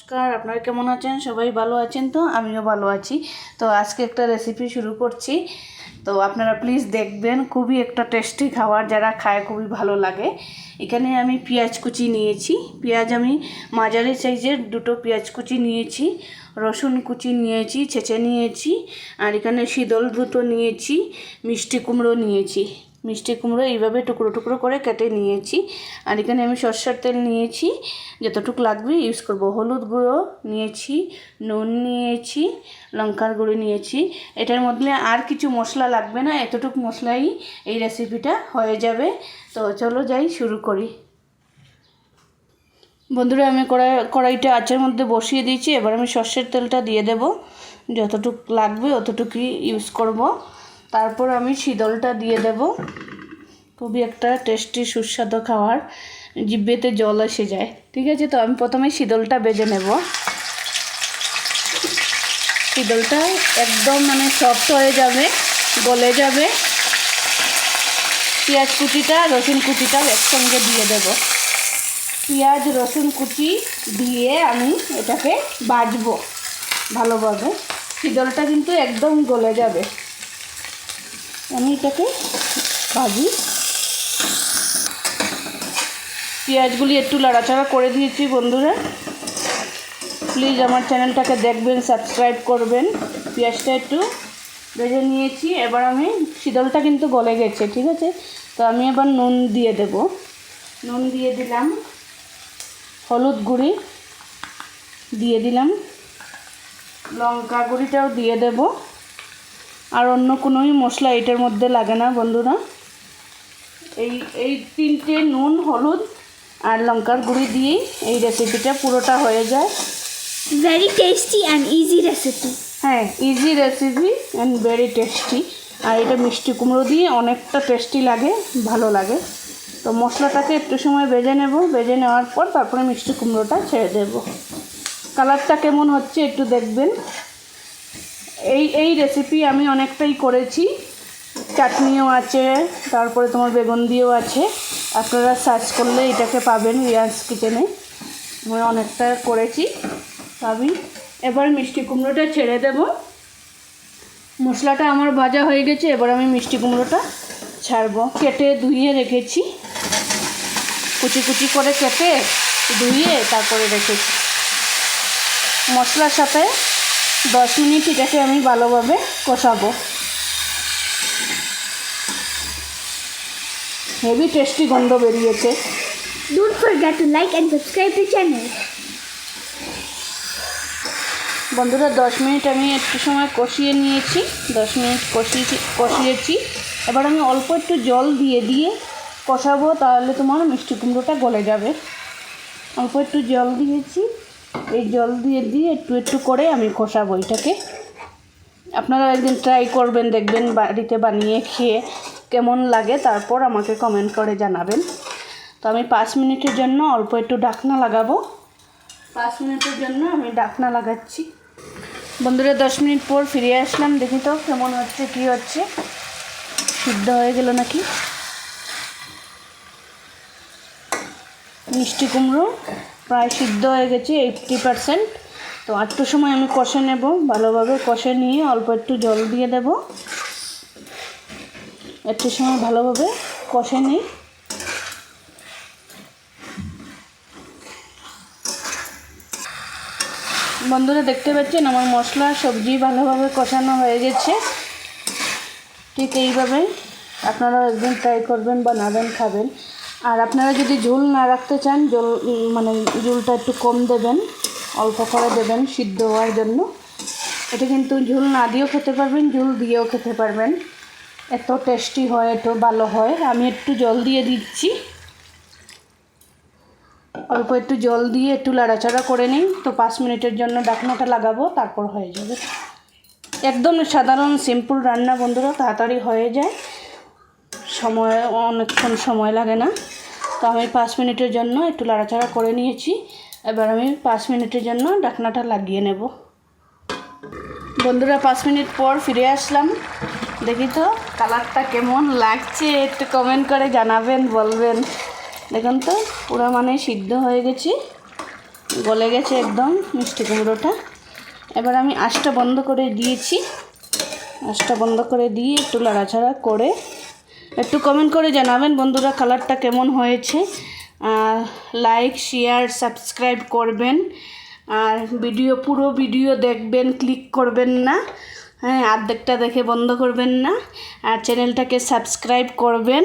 নমস্কার, আপনারা কেমন আছেন? সবাই ভালো আছেন? তো আমিও ভালো আছি। তো আজকে একটা রেসিপি শুরু করছি, তো আপনারা প্লিজ দেখবেন। খুবই একটা টেস্টি খাবার, যারা খায় খুবই ভালো লাগে। এখানে আমি পেঁয়াজ কুচি নিয়েছি, পেঁয়াজ আমি মাঝারি সাইজের দুটো পেঁয়াজ কুচি নিয়েছি, রসুন কুচি নিয়েছি, ছেঁচে নিয়েছি, আর এখানে শিদল দুটো নিয়েছি, মিষ্টি কুমড়ো নিয়েছি। মিষ্টি কুমড়ো এইভাবে টুকরো টুকরো করে কেটে নিয়েছি। আর এখানে আমি সরষের তেল নিয়েছি, যতটুকু লাগবে ইউজ করব। হলুদ গুঁড়ো নিয়েছি, নুন নিয়েছি, লঙ্কার গুঁড়ো নিয়েছি। এটার মধ্যে আর কিছু মশলা লাগবে না, এতটুকু মশলাই এই রেসিপিটা হয়ে যাবে। তো চলো যাই, শুরু করি। বন্ধুরা, আমি কড়াইটা আঁচের মধ্যে বসিয়ে দিয়েছি। এবার আমি সরষের তেলটা দিয়ে দেব, যতটুকু লাগবে অতটুকুই ইউজ করব। তারপর আমি শিদলটা দিয়ে দেব। খুবই একটা টেস্টি সুস্বাদু খাবার, জিভেতে জল এসে যায়। ঠিক আছে, তো আমি প্রথমে শিদলটা ভেজে নেব। শিদলটা একদম সফট হয়ে যাবে, গলে যাবে। পেঁয়াজ কুচিটা রসুন কুচিটা একসঙ্গে দিয়ে দেব। পেঁয়াজ রসুন কুচি দিয়ে আমি এটাকে ভাজবো ভালোভাবে। শিদলটা কিন্তু একদম গলে যাবে। আমি এটাকে ভাজি। পেঁয়াজগুলি একটু নাড়াচাড়া করে দিয়েছি। বন্ধুরা প্লিজ আমার চ্যানেলটাকে দেখবেন, সাবস্ক্রাইব করবেন। পেঁয়াজটা একটু ভেজে নিয়েছি। এবার আমি শিদলটা কিন্তু গলে গেছে, ঠিক আছে। তো আমি এবার নুন দিয়ে দেব। নুন দিয়ে দিলাম, হলুদ গুঁড়ি দিয়ে দিলাম, লঙ্কা গুঁড়িটাও দিয়ে দেব। আর অন্য কোনোই মশলা এটার মধ্যে লাগে না বন্ধুরা। এই তিনটে, নুন, হলুদ আর লঙ্কার গুঁড়ি দিয়েই এই রেসিপিটা পুরোটা হয়ে যায়। Very tasty and easy recipe. হ্যাঁ, easy recipe and very tasty. আর এটা মিষ্টি কুমড়ো দিয়ে অনেকটা টেস্টি লাগে, ভালো লাগে। তো মশলাটাকে একটু সময় ভেজে নেব। ভেজে নেওয়ার পর তারপরে মিষ্টি কুমড়োটা ছেড়ে দেব। কালারটা কেমন হচ্ছে একটু দেখবেন। এই রেসিপি আমি অনেকটাই করেছি, চাটনিও আছে, তারপরে তোমার বেগুন দিয়েও আছে। আপনারা সার্চ করলে এটাকে পাবেন রিয়ান্স কিচেনে। আমি অনেকটা করেছি। আমি এবার মিষ্টি কুমড়োটা ছেড়ে দেব। মশলাটা আমার ভাজা হয়ে গেছে। এবার আমি মিষ্টি কুমড়োটা ছাড়বো। কেটে ধুয়ে রেখেছি, কুচি কুচি করে কেটে ধুয়ে তারপরে রেখেছি। মশলার সাথে 10 মিনিট এটাকে আমি ভালোভাবে কষাবো। হেভি টেস্টি গন্ধ বেরিয়েছে। Don't forget to like and subscribe to channel. বন্ধুরা 10 মিনিট আমি একটু সময় কষিয়ে নিয়েছি। 10 মিনিট কষিয়েছি। এবার আমি অল্প একটু জল দিয়ে কষাবো, তাহলে তোমার মিষ্টি কুমড়োটা গলে যাবে। অল্প একটু জল দিয়েছি। এই জল দিয়ে একটু করে আমি কষাবো এটাকে। আপনারা একদিন ট্রাই করবেন, দেখবেন বাড়িতে বানিয়ে খেয়ে কেমন লাগে, তারপর আমাকে কমেন্ট করে জানাবেন। তো আমি 5 মিনিটের জন্য অল্প একটু ঢাকনা লাগাবো। 5 মিনিটের জন্য আমি ঢাকনা লাগাচ্ছি। বন্ধুরা 10 মিনিট পর ফিরে আসলাম। দেখি তো কেমন হচ্ছে, কী হচ্ছে, সিদ্ধ হয়ে গেল নাকি। মিষ্টি কুমড়ো প্রায় সিদ্ধ হয়ে গেছে 80%। তো একটু সময় আমি কষে নেব। ভালোভাবে কষে নিয়ে অল্প একটু জল দিয়ে দেব। একটু সময় ভালোভাবে কষে নিই। বন্ধুরা দেখতে পাচ্ছেন আমার মশলা সবজি ভালোভাবে কষানো হয়ে গেছে। ঠিক এইভাবে আপনারা একদিন ট্রাই করবেন, বানাবেন, খাবেন। আর আপনারা যদি ঝোল না রাখতে চান, ঝোলটা একটু কম দেবেন, অল্প করে দেবেন সিদ্ধ হওয়ার জন্য। এটা কিন্তু ঝোল না দিয়েও খেতে পারবেন, ঝোল দিয়েও খেতে পারবেন। এত টেস্টি হয়, এত ভালো হয়। আমি একটু জল দিয়ে দিচ্ছি। অল্প একটু জল দিয়ে একটু নাড়াচাড়া করে নিই। তো 5 মিনিটের জন্য ঢাকনাটা লাগাবো, তারপর হয়ে যাবে। একদম সাধারণ সিম্পল রান্না বন্ধুরা, তাড়াতাড়ি হয়ে যায়, অনেকক্ষণ সময় লাগে না। তো আমি 5 মিনিটের জন্য একটু নাড়াচাড়া করে নিয়েছি। এবার আমি 5 মিনিটের জন্য ঢাকনাটা লাগিয়ে নেব। বন্ধুরা 5 মিনিট পর ফিরে আসলাম। দেখি তো কালারটা কেমন লাগছে, একটু কমেন্ট করে জানাবেন, বলবেন। দেখুন তো পুরো সিদ্ধ হয়ে গেছে। গলে গেছে একদম মিষ্টি কুমড়োটা। এবার আমি আঁচটা বন্ধ করে দিয়েছি। আঁচটা বন্ধ করে দিয়ে একটু নাড়াচাড়া করে একটু কমেন্ট করে জানাবেন বন্ধুরা কালারটা কেমন হয়েছে। লাইক শেয়ার সাবস্ক্রাইব করবেন, আর পুরো ভিডিও দেখবেন, ক্লিক করবেন না, হ্যাঁ অর্ধেকটা দেখে বন্ধ করবেন না, আর চ্যানেলটাকে সাবস্ক্রাইব করবেন,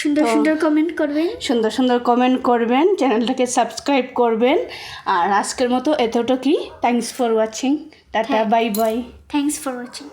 সুন্দর সুন্দর কমেন্ট করবেন, সুন্দর সুন্দর কমেন্ট করবেন, চ্যানেলটাকে সাবস্ক্রাইব করবেন। আর আজকের মতো এতটুকুই। Thanks for watching. Tata, bye bye. Thanks for watching.